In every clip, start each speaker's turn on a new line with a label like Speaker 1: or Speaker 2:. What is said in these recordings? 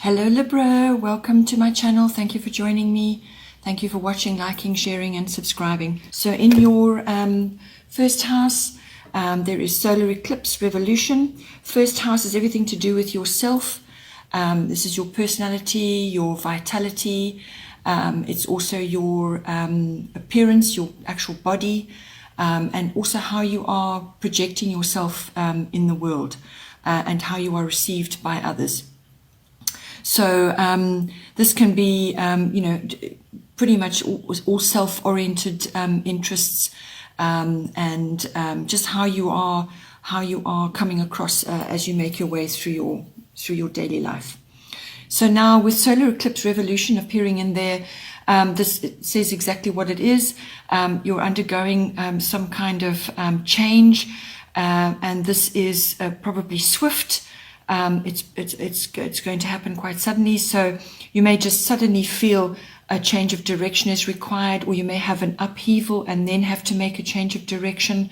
Speaker 1: Hello Libra, welcome to my channel. Thank you for joining me. Thank you for watching, liking, sharing and subscribing. So in your first house, there is solar eclipse revolution. First house is everything to do with yourself. This is your personality, your vitality. It's also your appearance, your actual body, and also how you are projecting yourself in the world and how you are received by others. So this can be, pretty much all self-oriented interests, and just how you are coming across as you make your way through your daily life. So now with solar eclipse revolution appearing in there, this says exactly what it is. You're undergoing some kind of change, and this is probably swift. It's going to happen quite suddenly, so you may just suddenly feel a change of direction is required, or you may have an upheaval and then have to make a change of direction.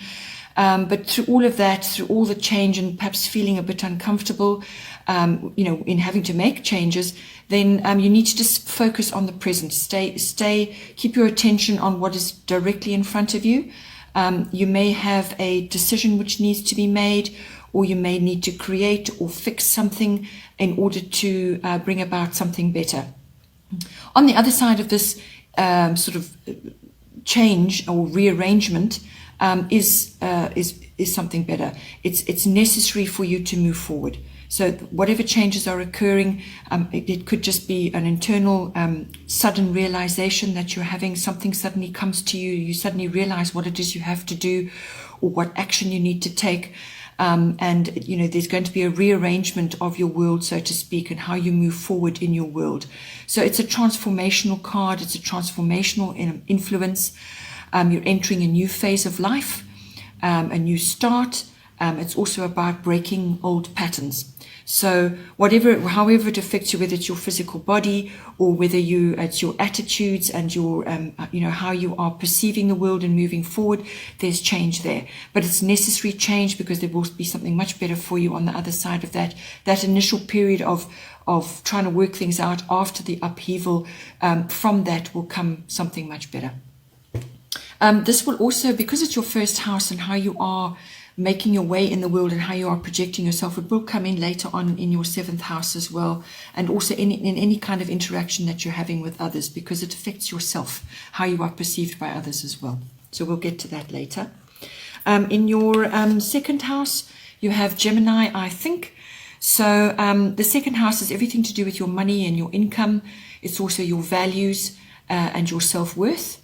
Speaker 1: But through all of that, through all the change and perhaps feeling a bit uncomfortable, in having to make changes, then you need to just focus on the present. Keep your attention on what is directly in front of you. You may have a decision which needs to be made, or you may need to create or fix something in order to bring about something better. On the other side of this sort of change or rearrangement is something better. It's necessary for you to move forward. So whatever changes are occurring, it could just be an internal sudden realization that you're having. Something suddenly comes to you. You suddenly realize what it is you have to do or what action you need to take. And there's going to be a rearrangement of your world, so to speak, and how you move forward in your world. So it's a transformational card. It's a transformational influence. You're entering a new phase of life, a new start. It's also about breaking old patterns. So however it affects you, whether it's your physical body or whether it's your attitudes and your, how you are perceiving the world and moving forward, there's change there. But it's necessary change because there will be something much better for you on the other side of that. That initial period of trying to work things out after the upheaval, from that will come something much better. This will also, because it's your first house and how you are making your way in the world and how you are projecting yourself, it will come in later on in your 7th house as well, and also in any kind of interaction that you're having with others, because it affects yourself, how you are perceived by others as well. So we'll get to that later. In your 2nd house, you have Gemini, I think. So the 2nd house is everything to do with your money and your income. It's also your values and your self-worth.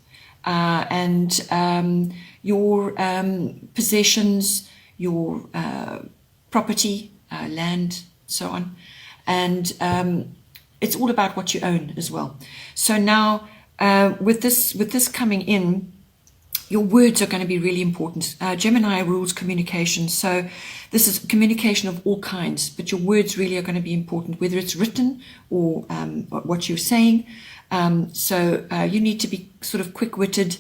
Speaker 1: And your possessions, your property, land, so on. And it's all about what you own as well. So now with this coming in, your words are going to be really important. Gemini rules communication. So this is communication of all kinds, but your words really are going to be important, whether it's written or what you're saying. So you need to be sort of quick-witted,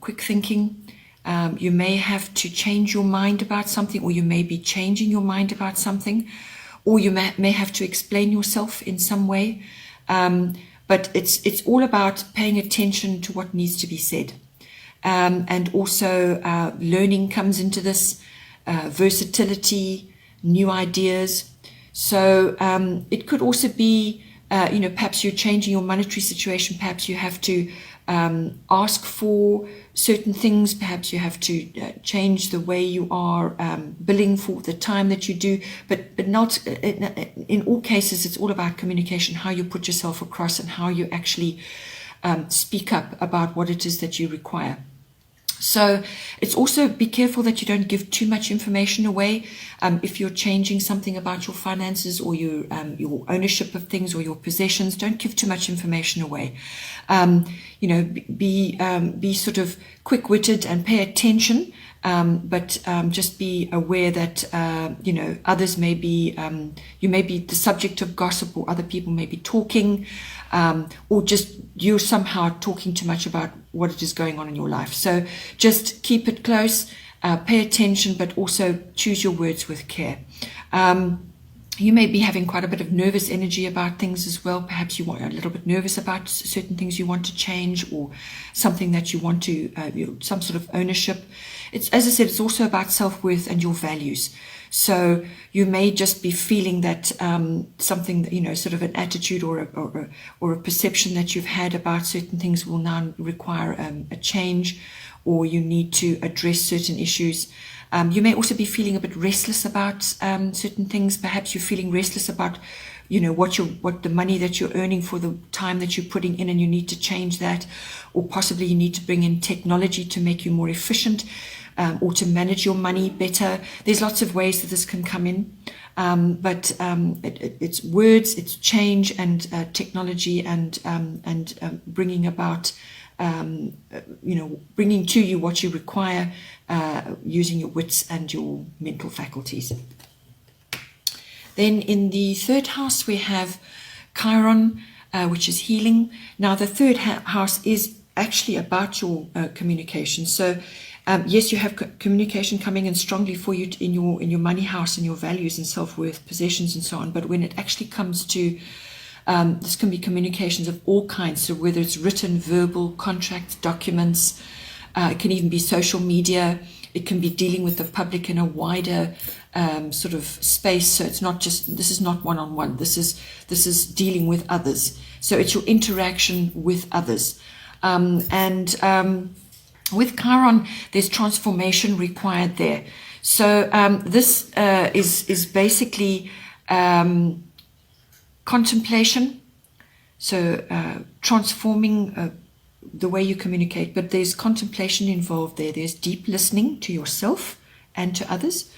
Speaker 1: quick thinking. You may have to change your mind about something, or you may be changing your mind about something, or you may have to explain yourself in some way. But it's all about paying attention to what needs to be said. And also learning comes into this, versatility, new ideas. So it could also be, perhaps you're changing your monetary situation. Perhaps you have to ask for certain things. Perhaps you have to change the way you are billing for the time that you do. But not in all cases. It's all about communication, how you put yourself across and how you actually speak up about what it is that you require. So it's also, be careful that you don't give too much information away. If you're changing something about your finances or your ownership of things or your possessions, don't give too much information away. Be sort of quick-witted and pay attention, but just be aware that others may be, you may be the subject of gossip, or other people may be talking, or just you're somehow talking too much about what it is going on in your life. So just keep it close, pay attention, but also choose your words with care. You may be having quite a bit of nervous energy about things as well. Perhaps you want a little bit nervous about certain things you want to change, or something that you want to, some sort of ownership. It's, as I said, it's also about self-worth and your values. So you may just be feeling that something, sort of an attitude or a perception that you've had about certain things will now require a change, or you need to address certain issues. You may also be feeling a bit restless about certain things. Perhaps you're feeling restless about, what the money that you're earning for the time that you're putting in, and you need to change that, or possibly you need to bring in technology to make you more efficient, or to manage your money better. There's lots of ways that this can come in, but it's words, it's change, and technology, and bringing about. Bringing to you what you require, using your wits and your mental faculties. Then in the third house we have Chiron, which is healing. Now the third house is actually about your communication. So yes, you have communication coming in strongly for you in your money house, and your values and self-worth, possessions and so on. But when it actually comes to this can be communications of all kinds, so whether it's written, verbal, contracts, documents, it can even be social media, it can be dealing with the public in a wider sort of space. So it's not just, this is not one-on-one, this is dealing with others. So it's your interaction with others. With Chiron, there's transformation required there. So this is basically contemplation, so transforming the way you communicate, but there's contemplation involved there. There's deep listening to yourself and to others,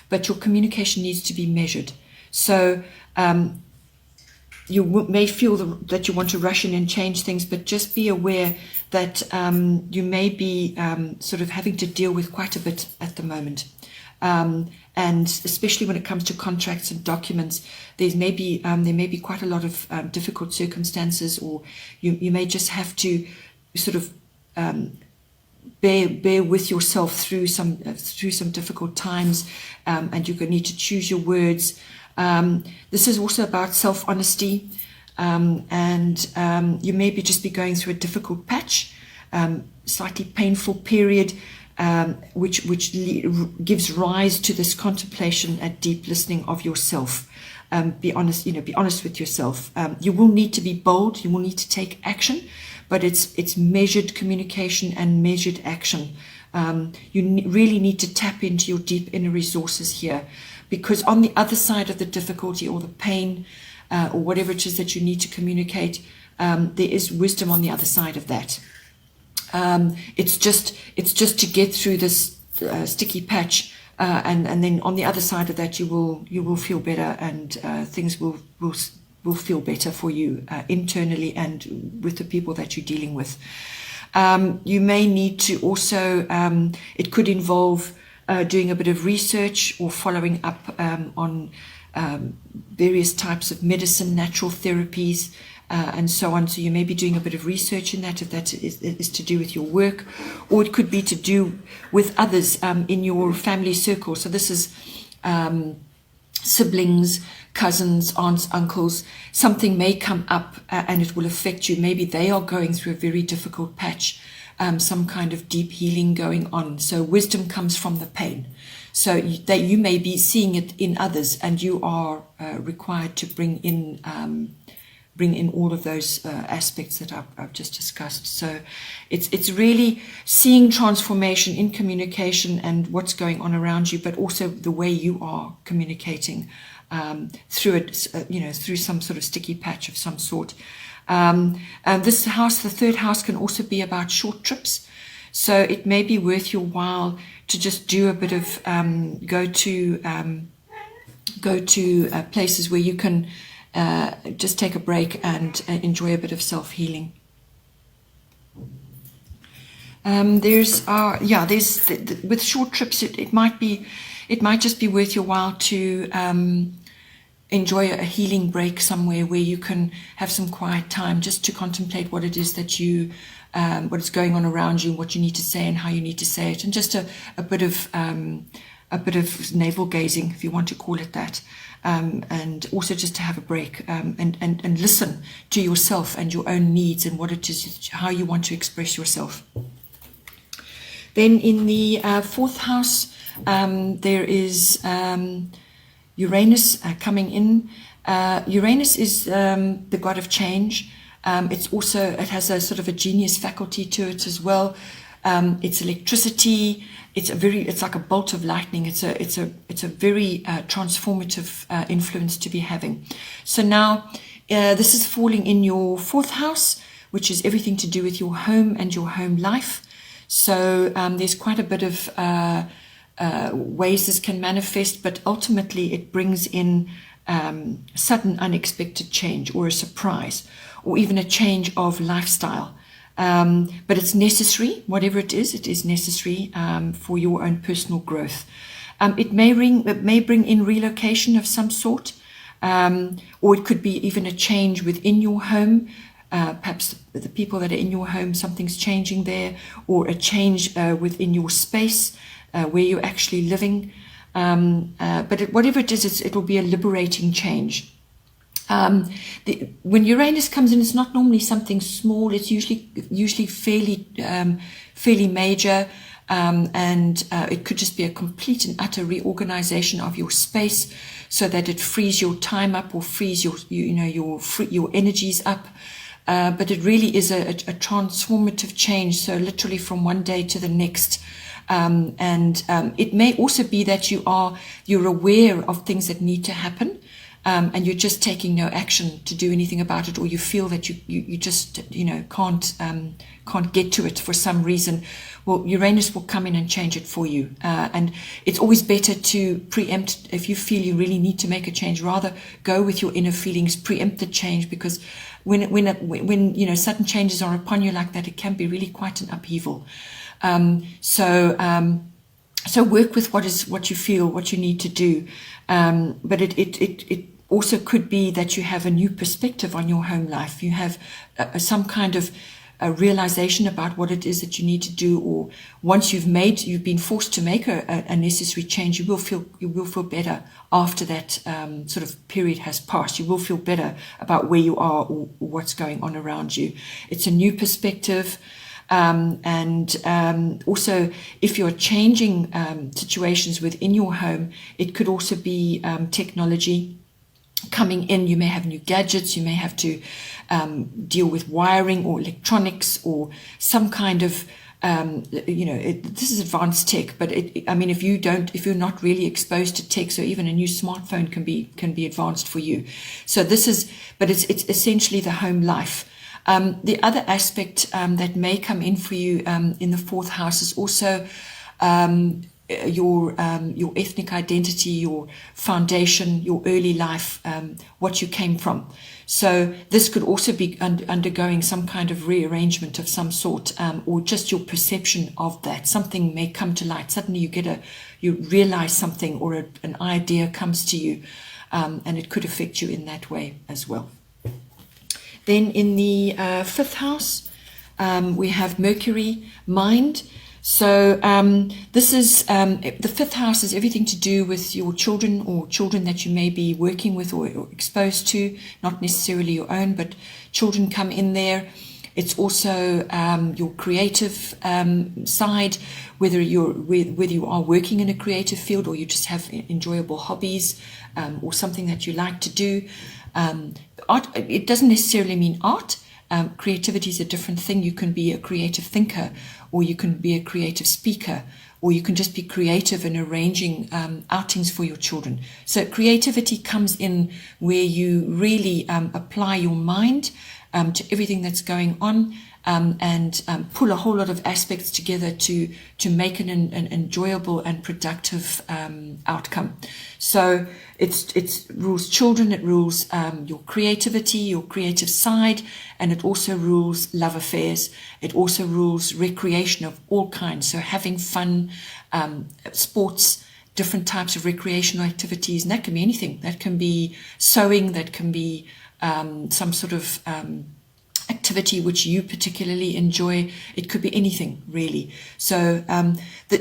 Speaker 1: but your communication needs to be measured. So you may feel that you want to rush in and change things, but just be aware that you may be sort of having to deal with quite a bit at the moment. And especially when it comes to contracts and documents, there may be quite a lot of difficult circumstances, or you may just have to sort of bear with yourself through some difficult times, and you're going to need to choose your words. This is also about self-honesty, and you may just be going through a difficult patch, slightly painful period, which gives rise to this contemplation and deep listening of yourself. Be honest with yourself. You will need to be bold. You will need to take action, but it's measured communication and measured action. You really need to tap into your deep inner resources here, because on the other side of the difficulty or the pain, or whatever it is that you need to communicate, there is wisdom on the other side of that. It's just to get through this sticky patch, and then on the other side of that, you will feel better, and things will feel better for you internally and with the people that you're dealing with. You may need to also, it could involve doing a bit of research or following up on various types of medicine, natural therapies, and so on. So you may be doing a bit of research in that, if that is to do with your work, or it could be to do with others in your family circle. So this is siblings, cousins, aunts, uncles. Something may come up and it will affect you. Maybe they are going through a very difficult patch, some kind of deep healing going on. So wisdom comes from the pain. So that you may be seeing it in others, and you are required to bring in all of those aspects that I've just discussed. So it's really seeing transformation in communication and what's going on around you, but also the way you are communicating through it, through some sort of sticky patch of some sort. And this house, the third house, can also be about short trips. So it may be worth your while to just do a bit of go to places where you can just take a break and enjoy a bit of self-healing. With short trips, it might just be worth your while to enjoy a healing break somewhere where you can have some quiet time just to contemplate what it is that what is going on around you, what you need to say and how you need to say it, and just a bit of bit of navel gazing, if you want to call it that, and also just to have a break, and listen to yourself and your own needs and what it is, how you want to express yourself. Then in the fourth house, there is Uranus coming in. Uranus is the god of change. It has a sort of a genius faculty to it as well. It's electricity. It's like a bolt of lightning. It's a very transformative influence to be having. So now this is falling in your fourth house, which is everything to do with your home and your home life. So there's quite a bit of ways this can manifest, but ultimately it brings in sudden unexpected change, or a surprise, or even a change of lifestyle. But it's necessary, whatever it is necessary for your own personal growth. It may bring in relocation of some sort, or it could be even a change within your home. Perhaps the people that are in your home, something's changing there, or a change within your space where you're actually living. But whatever it is, it will be a liberating change. When Uranus comes in, it's not normally something small. It's usually fairly major, and it could just be a complete and utter reorganization of your space, so that it frees your time up, or frees your energies up. But it really is a transformative change. So literally from one day to the next. It may also be that you're aware of things that need to happen, and you're just taking no action to do anything about it, or you feel that you just can't get to it for some reason. Well, Uranus will come in and change it for you. And it's always better to preempt. If you feel you really need to make a change, rather go with your inner feelings, preempt the change, because when sudden changes are upon you like that, it can be really quite an upheaval. So work with what you feel, what you need to do. But it also could be that you have a new perspective on your home life. You have some kind of a realization about what it is that you need to do, or once you've been forced to make a necessary change, you will feel better after that sort of period has passed. You will feel better about where you are, or what's going on around you. It's a new perspective. Also, if you're changing situations within your home, it could also be technology coming in. You may have new gadgets. You may have to deal with wiring or electronics, or some kind of this is advanced tech. But if you're not really exposed to tech, so even a new smartphone can be advanced for you. So it's essentially the home life. The other aspect that may come in for you in the fourth house is also your ethnic identity, your foundation, your early life, what you came from. So this could also be undergoing some kind of rearrangement of some sort, or just your perception of that. Something may come to light. Suddenly you realize something, or an idea comes to you, and it could affect you in that way as well. Then in the fifth house, we have Mercury, mind. So this is the fifth house is everything to do with your children, or children that you may be working with or exposed to, not necessarily your own, but children come in there. It's also your creative side, whether you are working in a creative field, or you just have enjoyable hobbies, or something that you like to do. Art, it doesn't necessarily mean art. Creativity is a different thing. You can be a creative thinker, or you can be a creative speaker, or you can just be creative in arranging outings for your children. So creativity comes in where you really apply your mind to everything that's going on, and pull a whole lot of aspects together to make an enjoyable and productive outcome. So it rules children, it rules your creativity, your creative side, and it also rules love affairs. It also rules recreation of all kinds, so having fun, sports, different types of recreational activities, and that can be anything. That can be sewing, that can be some sort of activity activity which you particularly enjoy. It could be anything, really. So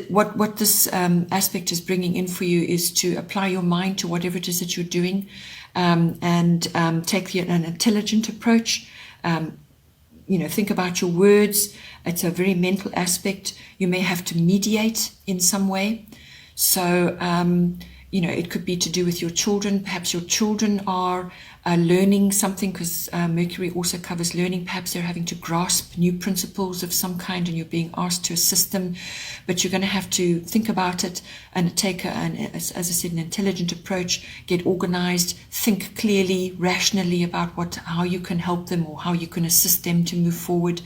Speaker 1: what this aspect is bringing in for you is to apply your mind to whatever it is that you're doing, and take an intelligent approach. Think about your words. It's a very mental aspect. You may have to mediate in some way. So, it could be to do with your children. Perhaps your children are learning something, because Mercury also covers learning. Perhaps they're having to grasp new principles of some kind and you're being asked to assist them. But you're going to have to think about it and take, as I said, an intelligent approach, get organized, think clearly, rationally about how you can help them or how you can assist them to move forward.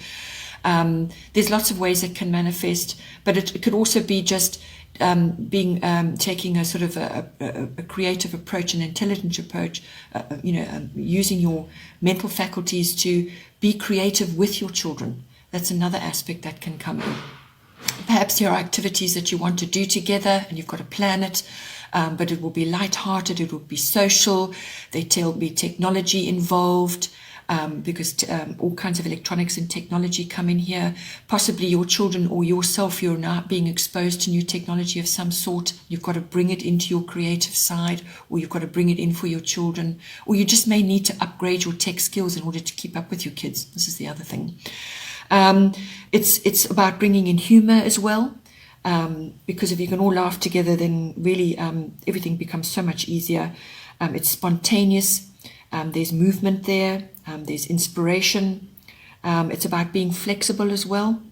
Speaker 1: There's lots of ways it can manifest, but it could also be just taking a sort of a creative approach, an intelligent approach, using your mental faculties to be creative with your children. That's another aspect that can come in. Perhaps there are activities that you want to do together and you've got to plan it, but it will be light-hearted, it will be social, there'll be technology involved. Because all kinds of electronics and technology come in here. Possibly your children or yourself, you're now being exposed to new technology of some sort. You've got to bring it into your creative side, or you've got to bring it in for your children, or you just may need to upgrade your tech skills in order to keep up with your kids. This is the other thing. It's about bringing in humor as well, because if you can all laugh together, then really everything becomes so much easier. It's spontaneous. There's movement there. There's inspiration. It's about being flexible as well.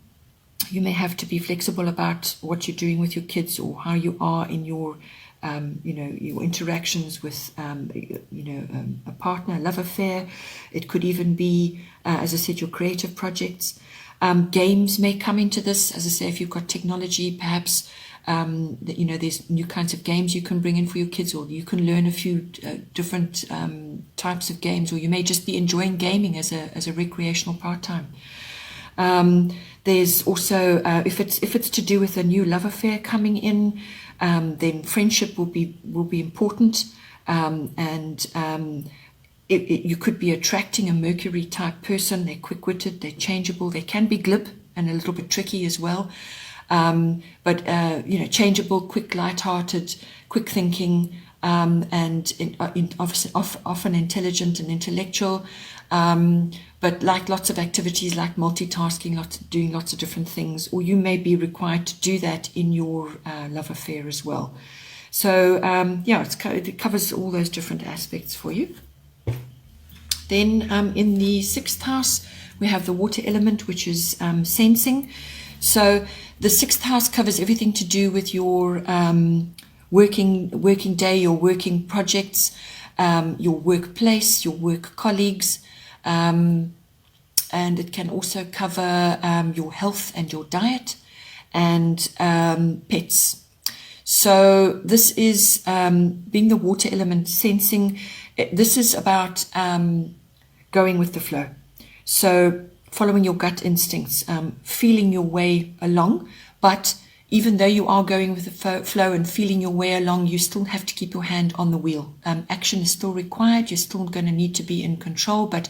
Speaker 1: You may have to be flexible about what you're doing with your kids or how you are in your, your interactions with, a partner, a love affair. It could even be, as I said, your creative projects. Games may come into this. As I say, if you've got technology, perhaps there's new kinds of games you can bring in for your kids, or you can learn a few different types of games, or you may just be enjoying gaming as a recreational part-time. There's also, if it's to do with a new love affair coming in, then friendship will be important, you could be attracting a Mercury type person. They're quick-witted, they're changeable, they can be glib and a little bit tricky as well. But changeable, quick, light-hearted, quick thinking, and often intelligent and intellectual, but like lots of activities like multitasking, doing lots of different things, or you may be required to do that in your love affair as well. So it covers all those different aspects for you. Then in the sixth house, we have the water element, which is sensing. So the sixth house covers everything to do with your working day, your working projects, your workplace, your work colleagues, and it can also cover your health and your diet and pets. So this is being the water element, sensing. This is about going with the flow. So following your gut instincts, feeling your way along, but even though you are going with the flow and feeling your way along, you still have to keep your hand on the wheel. Action is still required. You're still going to need to be in control, but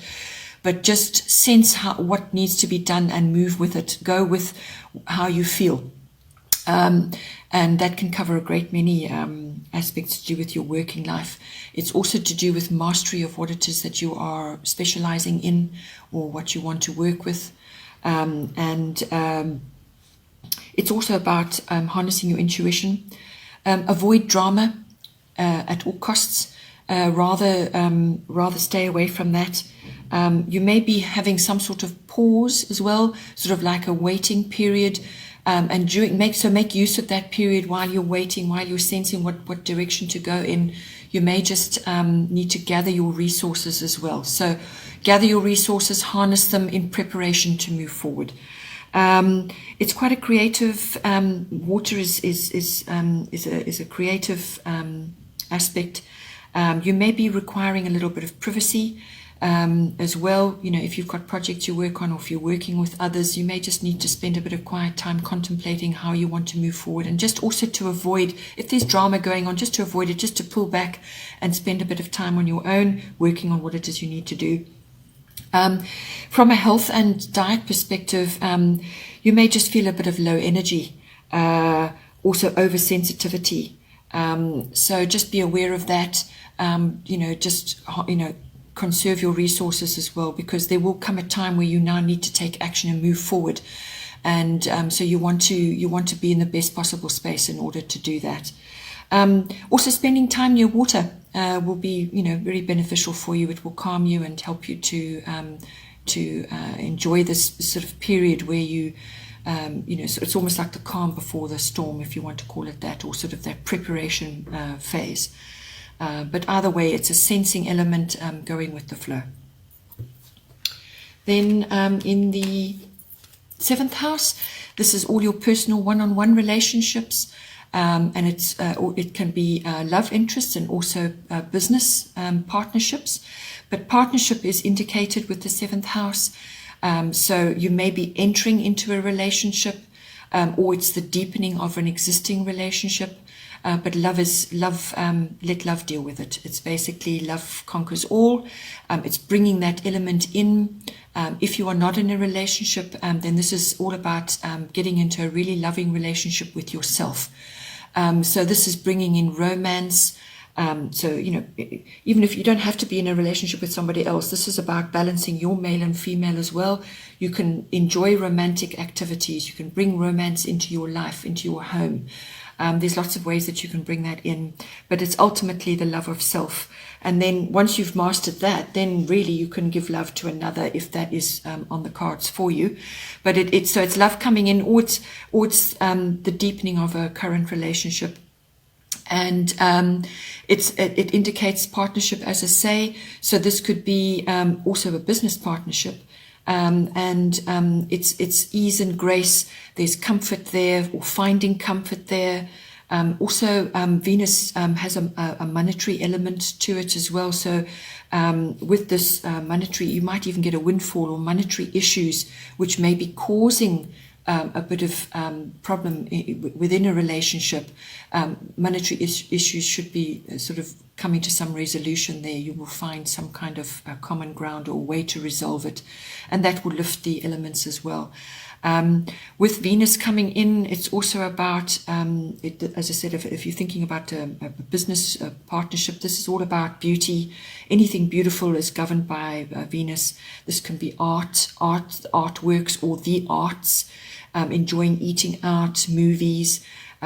Speaker 1: just sense what needs to be done and move with it. Go with how you feel. And that can cover a great many aspects to do with your working life. It's also to do with mastery of what it is that you are specializing in or what you want to work with. It's also about harnessing your intuition. Avoid drama at all costs. Rather stay away from that. You may be having some sort of pause as well, sort of like a waiting period. And make use of that period while you're waiting, while you're sensing what direction to go in. You may just need to gather your resources as well. So gather your resources, harness them in preparation to move forward. It's quite a creative. Water is a creative aspect. You may be requiring a little bit of privacy. As well, if you've got projects you work on, or if you're working with others, you may just need to spend a bit of quiet time contemplating how you want to move forward, and just also to avoid, if there's drama going on, just to avoid it, just to pull back and spend a bit of time on your own, working on what it is you need to do. From a health and diet perspective, you may just feel a bit of low energy, also oversensitivity. So just be aware of that. Conserve your resources as well, because there will come a time where you now need to take action and move forward. And so you want to be in the best possible space in order to do that. Also, spending time near water will be, very beneficial for you. It will calm you and help you to enjoy this sort of period where you, so it's almost like the calm before the storm, if you want to call it that, or sort of that preparation phase. But either way, it's a sensing element going with the flow. Then in the 7th house, this is all your personal one-on-one relationships, and it can be love interests and also business partnerships. But partnership is indicated with the 7th house, so you may be entering into a relationship, or it's the deepening of an existing relationship. But love is love. Let love deal with it. It's basically love conquers all. It's bringing that element in. If you are not in a relationship, then this is all about getting into a really loving relationship with yourself. So this is bringing in romance. So, even if you don't have to be in a relationship with somebody else, this is about balancing your male and female as well. You can enjoy romantic activities. You can bring romance into your life, into your home. There's lots of ways that you can bring that in, but it's ultimately the love of self. And then once you've mastered that, then really you can give love to another if that is on the cards for you. But it's love coming in, or it's the deepening of a current relationship. And it indicates partnership, as I say. So this could be also a business partnership. It's ease and grace. There's comfort there, or finding comfort there. Also, Venus has a monetary element to it as well. So with this monetary, you might even get a windfall or monetary issues, which may be causing a bit of problem within a relationship. Monetary issues should be sort of coming to some resolution there. You will find some kind of common ground or way to resolve it, and that will lift the elements as well. With Venus coming in, it's also about, as I said, if you're thinking about a business partnership, this is all about beauty. Anything beautiful is governed by Venus. This can be artworks, or the arts, enjoying eating out, movies,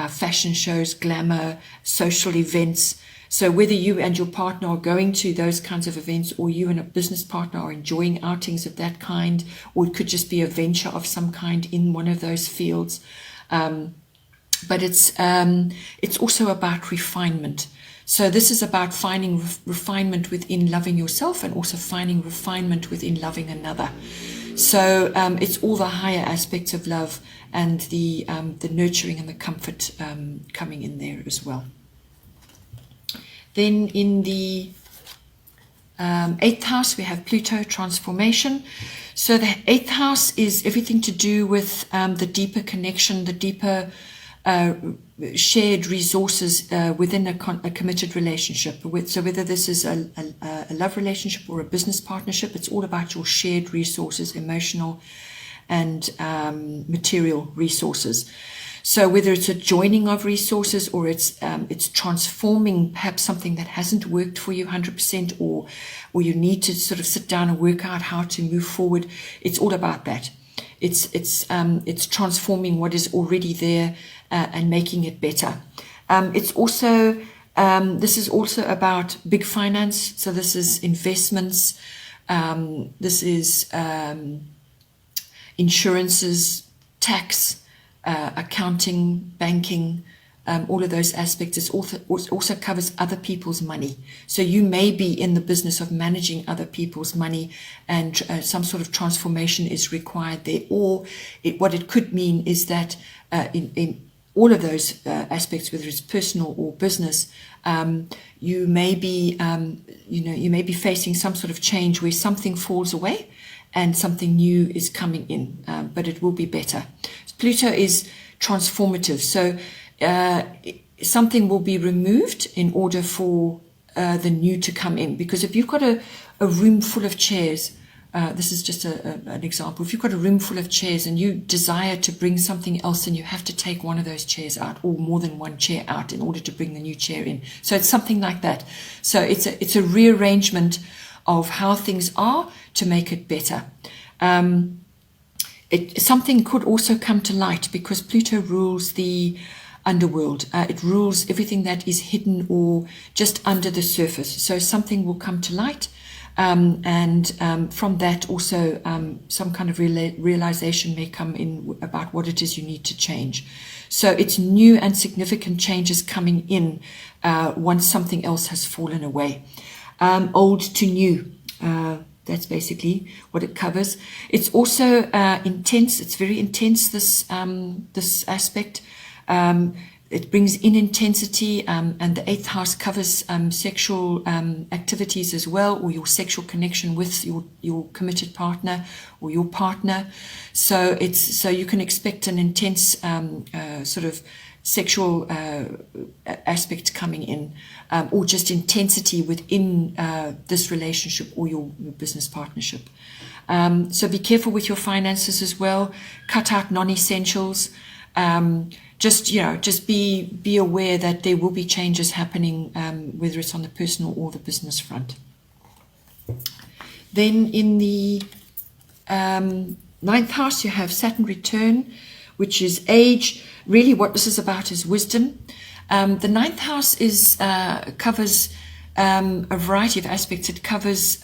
Speaker 1: fashion shows, glamour, social events. So whether you and your partner are going to those kinds of events, or you and a business partner are enjoying outings of that kind, or it could just be a venture of some kind in one of those fields. But it's also about refinement. So this is about finding refinement within loving yourself, and also finding refinement within loving another. So it's all the higher aspects of love, and the nurturing and the comfort coming in there as well. Then in the 8th house, we have Pluto transformation. So the 8th house is everything to do with the deeper connection, the deeper shared resources within a committed relationship. So whether this is a love relationship or a business partnership, it's all about your shared resources, emotional and material resources. So whether it's a joining of resources, or it's transforming perhaps something that hasn't worked for you 100%, or you need to sort of sit down and work out how to move forward. It's all about that. It's transforming what is already there and making it better. It's also this is also about big finance. So this is investments. This is insurances, tax, accounting, banking, all of those aspects. It also covers other people's money. So you may be in the business of managing other people's money, and some sort of transformation is required there. Or what it could mean is that in all of those aspects, whether it's personal or business, you may be facing some sort of change where something falls away and something new is coming in, but it will be better. Pluto is transformative, so something will be removed in order for the new to come in. Because if you've got a room full of chairs, this is just an example. If you've got a room full of chairs and you desire to bring something else in, you have to take one of those chairs out, or more than one chair out, in order to bring the new chair in. So it's something like that. So it's a rearrangement of how things are to make it better. Something could also come to light, because Pluto rules the underworld. It rules everything that is hidden or just under the surface. So something will come to light. And from that also some kind of realization may come in about what it is you need to change. So it's new and significant changes coming in once something else has fallen away. Old to new, that's basically what it covers. It's also intense. It's very intense, this aspect. It brings in intensity, and the 8th house covers sexual activities as well, or your sexual connection with your committed partner or your partner. So you can expect an intense sort of sexual aspect coming in, or just intensity within this relationship or your business partnership. So be careful with your finances as well. Cut out non-essentials. Just be aware that there will be changes happening, whether it's on the personal or the business front. Then in the 9th house, you have Saturn return, which is age. Really what this is about is wisdom. The 9th house covers a variety of aspects. It covers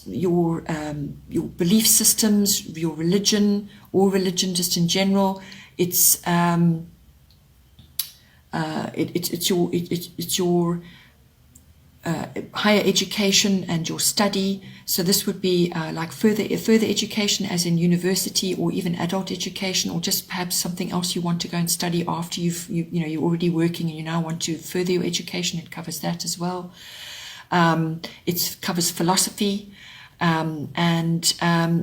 Speaker 1: your belief systems, your religion, or religion just in general. It's your higher education and your study. So this would be like further education, as in university or even adult education, or just perhaps something else you want to go and study after you're already working and you now want to further your education. It covers that as well. It covers philosophy, and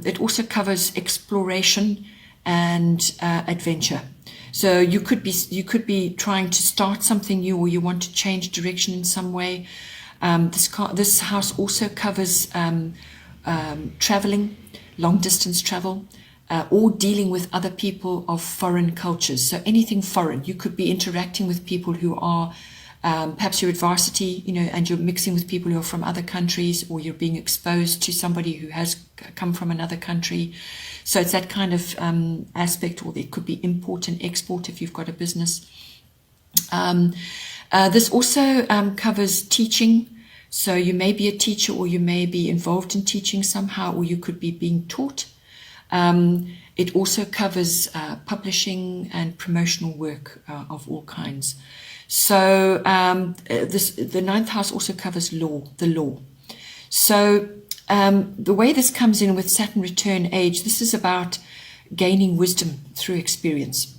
Speaker 1: it also covers exploration and adventure. So you could be trying to start something new, or you want to change direction in some way. This house also covers traveling, long distance travel, or dealing with other people of foreign cultures. So anything foreign. You could be interacting with people who are perhaps you're at varsity, and you're mixing with people who are from other countries, or you're being exposed to somebody who has come from another country. So it's that kind of aspect, or it could be import and export if you've got a business. This also covers teaching. So you may be a teacher, or you may be involved in teaching somehow, or you could be being taught. It also covers publishing and promotional work of all kinds. So the 9th house also covers the law. So the way this comes in with Saturn return age, this is about gaining wisdom through experience.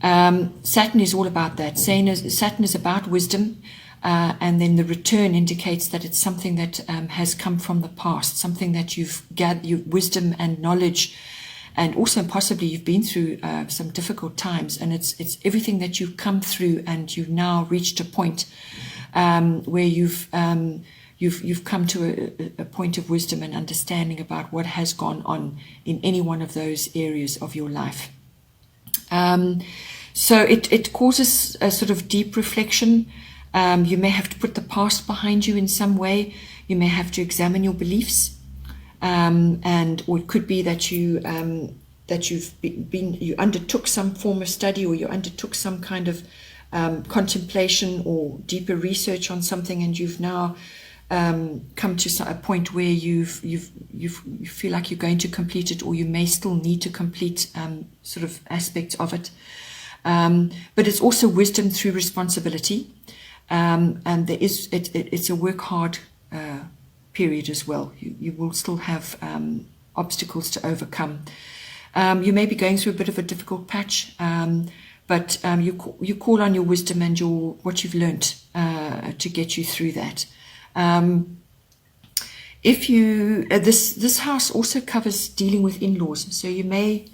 Speaker 1: Saturn is all about that. Saturn is about wisdom, and then the return indicates that it's something that has come from the past, something that you've gathered, wisdom and knowledge. And also possibly you've been through some difficult times, and it's everything that you've come through, and you've now reached a point where you've come to a point of wisdom and understanding about what has gone on in any one of those areas of your life. So it causes a sort of deep reflection. You may have to put the past behind you in some way. You may have to examine your beliefs. Or it could be that you undertook some form of study, or you undertook some kind of contemplation or deeper research on something, and you've now come to a point where you feel like you're going to complete it, or you may still need to complete sort of aspects of it. But it's also wisdom through responsibility, and it's a work hard period as well. You will still have obstacles to overcome. You may be going through a bit of a difficult patch, but you call on your wisdom and what you've learnt to get you through that. This house also covers dealing with in-laws, so you may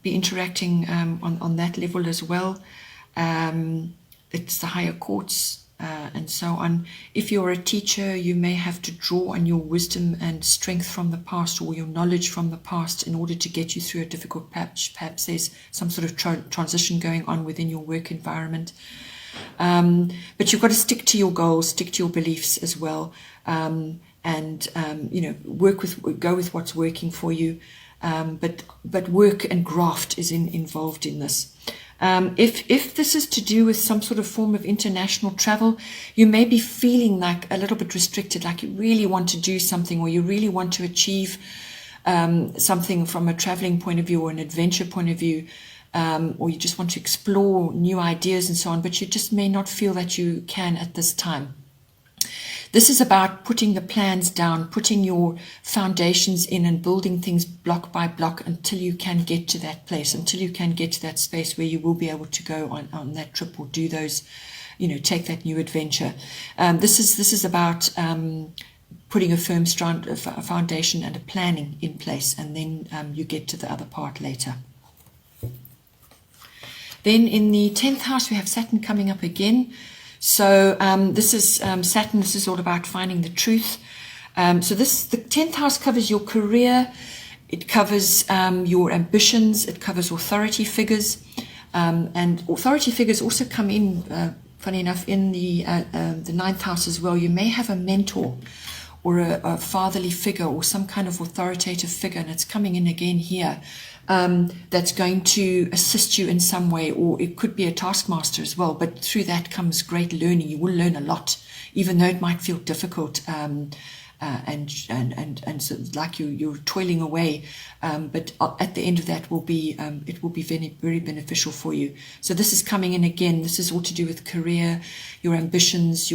Speaker 1: be interacting on that level as well. It's the higher courts. and so on. If you're a teacher, you may have to draw on your wisdom and strength from the past, or your knowledge from the past, in order to get you through a difficult patch. Perhaps there's some sort of transition going on within your work environment. But you've got to stick to your goals, stick to your beliefs as well, and go with what's working for you. But work and graft is involved in this. If this is to do with some sort of form of international travel, you may be feeling like a little bit restricted, like you really want to do something, or you really want to achieve something from a traveling point of view or an adventure point of view, or you just want to explore new ideas and so on, but you just may not feel that you can at this time. This is about putting the plans down, putting your foundations in and building things block by block until you can get to that place, until you can get to that space where you will be able to go on that trip or do those, take that new adventure. This is about putting a firm foundation and a planning in place, and then you get to the other part later. Then in the 10th house, we have Saturn coming up again. So this is Saturn. This is all about finding the truth. So the 10th house covers your career. It covers your ambitions. It covers authority figures. And authority figures also come in, funny enough, in the 9th house as well. You may have a mentor or a fatherly figure or some kind of authoritative figure, and it's coming in again here. That's going to assist you in some way, or it could be a taskmaster as well, but through that comes great learning. You will learn a lot, even though it might feel difficult, and so like you're toiling away, but at the end of that it will be very, very beneficial for you. So this is coming in again. This is all to do with career, your ambitions,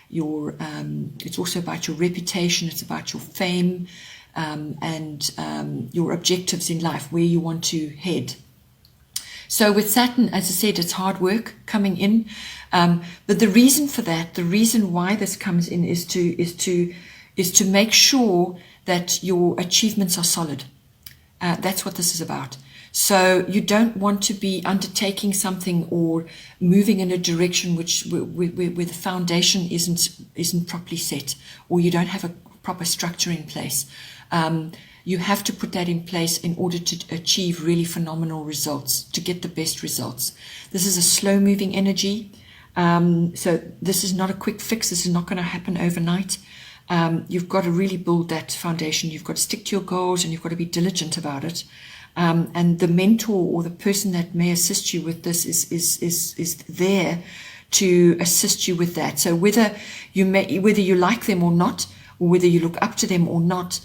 Speaker 1: it's also about your reputation, it's about your fame, and your objectives in life, where you want to head. So with Saturn, as I said, it's hard work coming in, but the reason for that, the reason why this comes in, is to make sure that your achievements are solid. That's what this is about. So you don't want to be undertaking something or moving in a direction where the foundation isn't properly set, or you don't have a proper structure in place. You have to put that in place in order to achieve really phenomenal results, to get the best results. This is a slow-moving energy, so this is not a quick fix. This is not going to happen overnight. You've got to really build that foundation. You've got to stick to your goals, and you've got to be diligent about it. And the mentor or the person that may assist you with this is there to assist you with that. So whether you like them or not, or whether you look up to them or not,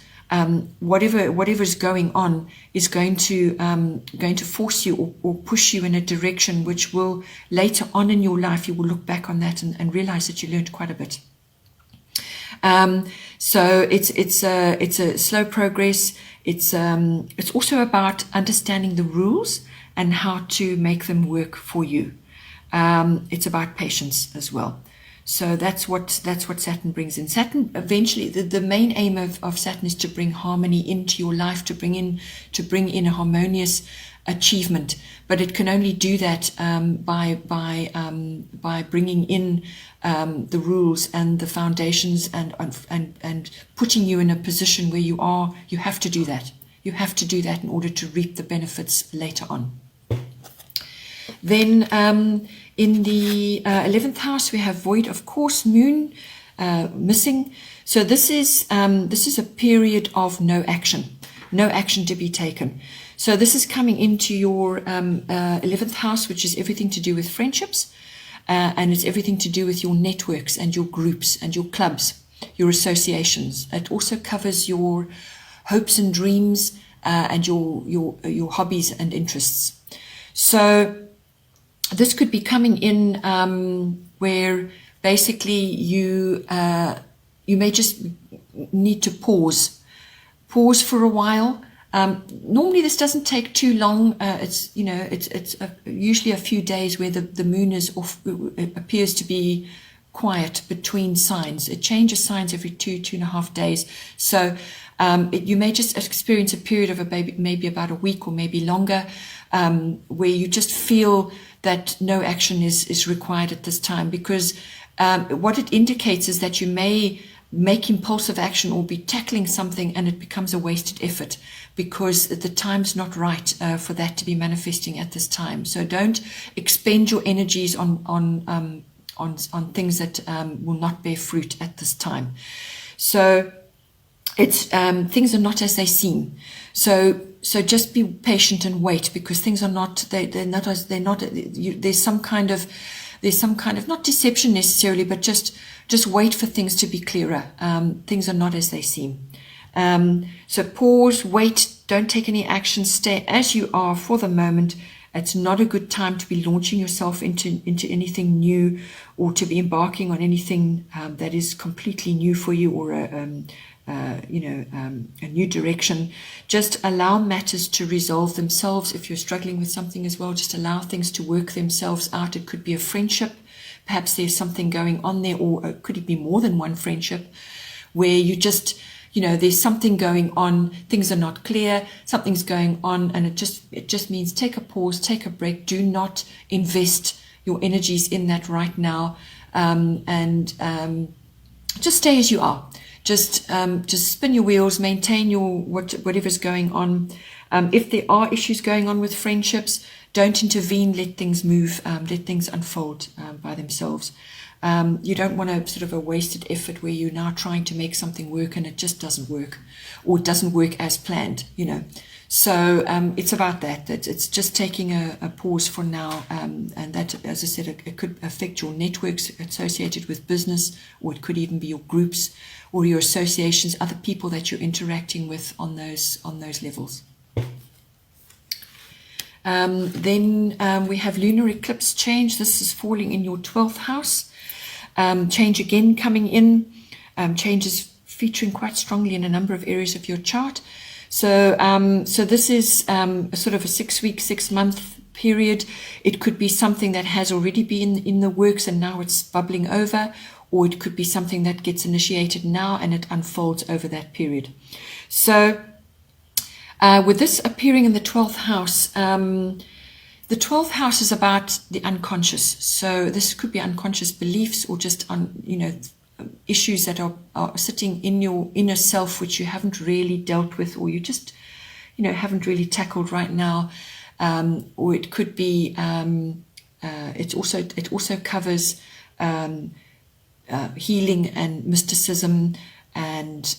Speaker 1: whatever is going on is going to force you or push you in a direction which will, later on in your life, you will look back on that and realize that you learned quite a bit. So it's a slow progress. It's also about understanding the rules and how to make them work for you. It's about patience as well. So that's what Saturn brings in. Saturn eventually, the main aim of Saturn is to bring harmony into your life, to bring in a harmonious achievement. But it can only do that by bringing in the rules and the foundations and putting you in a position where you have to do that. You have to do that in order to reap the benefits later on. Then in the 11th house, we have void, of course, moon missing. So this is a period of no action to be taken. So this is coming into your 11th house, which is everything to do with friendships, and it's everything to do with your networks and your groups and your clubs, your associations. It also covers your hopes and dreams and your hobbies and interests. So this could be coming in where basically you may just need to pause for a while. Normally this doesn't take too long. It's usually a few days where the moon is off. It appears to be quiet between signs. It changes signs every 2.5 days. So you may just experience a period of maybe about a week or maybe longer, where you just feel that no action is required at this time, because what it indicates is that you may make impulsive action or be tackling something and it becomes a wasted effort because the time's not right for that to be manifesting at this time. So don't expend your energies on things that will not bear fruit at this time. So it's things are not as they seem. So just be patient and wait, because things are not, there's some kind of not deception necessarily, but just wait for things to be clearer. Things are not as they seem. So pause, wait, don't take any action, stay as you are for the moment. It's not a good time to be launching yourself into anything new, or to be embarking on anything that is completely new for you, or a new direction. Just allow matters to resolve themselves. If you're struggling with something as well, just allow things to work themselves out. It could be a friendship. Perhaps there's something going on there, or could it be more than one friendship where you just, there's something going on, things are not clear, something's going on, and it just means take a pause, take a break. Do not invest your energies in that right now, and just stay as you are. Just spin your wheels, maintain your whatever's going on. If there are issues going on with friendships, don't intervene. Let things move. Let things unfold by themselves. You don't want sort of a wasted effort where you're now trying to make something work and it just doesn't work, or it doesn't work as planned. So it's about that. It's just taking a pause for now, and that, as I said, it could affect your networks associated with business, or it could even be your groups or your associations, other people that you're interacting with on those levels. Then we have lunar eclipse change. This is falling in your 12th house. Change again coming in. Change is featuring quite strongly in a number of areas of your chart. So this is sort of a 6-month period. It could be something that has already been in the works and now it's bubbling over, or it could be something that gets initiated now and it unfolds over that period. So with this appearing in the 12th house, the 12th house is about the unconscious. So this could be unconscious beliefs, or just issues that are sitting in your inner self, which you haven't really dealt with, or you just haven't really tackled right now. Or it could be it also covers healing and mysticism and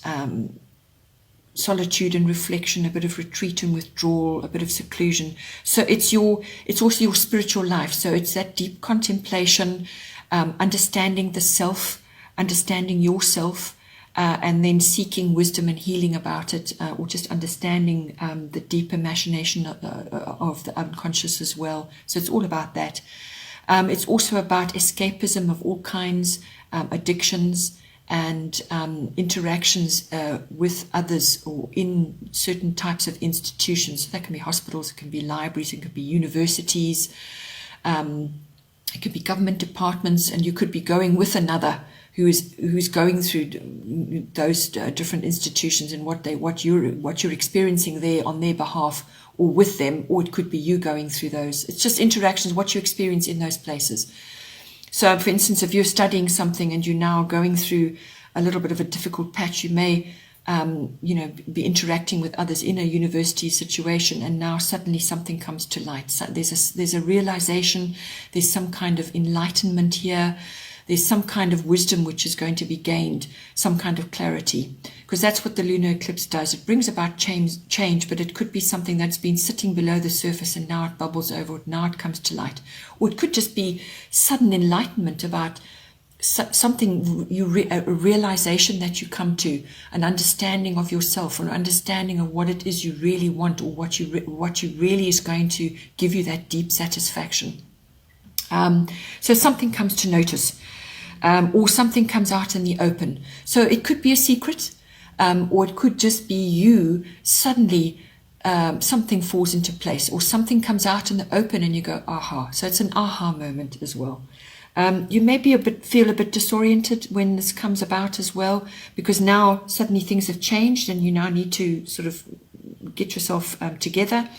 Speaker 1: solitude and reflection, a bit of retreat and withdrawal, a bit of seclusion. So it's also your spiritual life. So it's that deep contemplation, understanding the self, understanding yourself, and then seeking wisdom and healing about it, or just understanding the deeper machination of the unconscious as well. So it's all about that. It's also about escapism of all kinds, addictions, and interactions with others, or in certain types of institutions. So that can be hospitals, it can be libraries, it could be universities, it could be government departments, and you could be going with another who's going through those different institutions, and what you're experiencing there on their behalf or with them, or it could be you going through those. It's just interactions, what you experience in those places. So, for instance, if you're studying something and you're now going through a little bit of a difficult patch, you may, be interacting with others in a university situation, and now suddenly something comes to light. So there's a realization, there's some kind of enlightenment here, there's some kind of wisdom which is going to be gained, some kind of clarity, because that's what the lunar eclipse does. It brings about change, but it could be something that's been sitting below the surface and now it bubbles over, now it comes to light. Or it could just be sudden enlightenment about something, a realization that you come to, an understanding of yourself, or an understanding of what it is you really want, or what you really is going to give you that deep satisfaction. So something comes to notice, or something comes out in the open. So it could be a secret, or it could just be you suddenly, something falls into place, or something comes out in the open and you go, aha. So it's an aha moment as well. You may feel a bit disoriented when this comes about as well, because now suddenly things have changed and you now need to sort of get yourself together.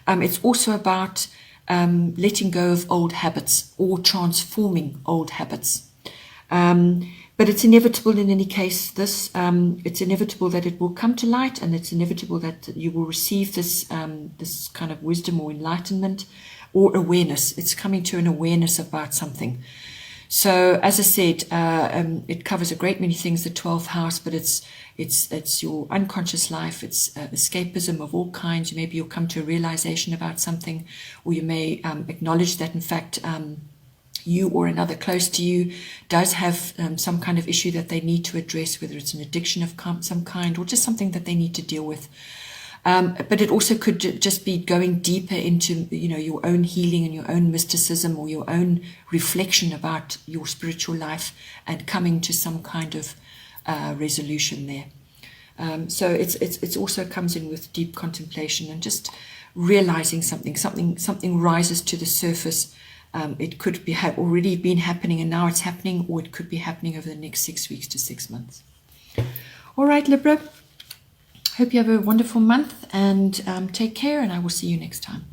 Speaker 1: It's also about letting go of old habits, or transforming old habits. But it's inevitable in any case, it's inevitable that it will come to light, and it's inevitable that you will receive this kind of wisdom or enlightenment or awareness. It's coming to an awareness about something. So, as I said, it covers a great many things, the 12th house, but it's your unconscious life, it's escapism of all kinds. Maybe you'll come to a realization about something, or you may acknowledge that, in fact, you or another close to you does have some kind of issue that they need to address, whether it's an addiction of some kind or just something that they need to deal with. But it also could just be going deeper into, your own healing and your own mysticism, or your own reflection about your spiritual life, and coming to some kind of resolution there. So it's also comes in with deep contemplation and just realizing something rises to the surface. It could have already been happening and now it's happening, or it could be happening over the next 6 weeks to 6 months. All right, Libra. Hope you have a wonderful month, and take care, and I will see you next time.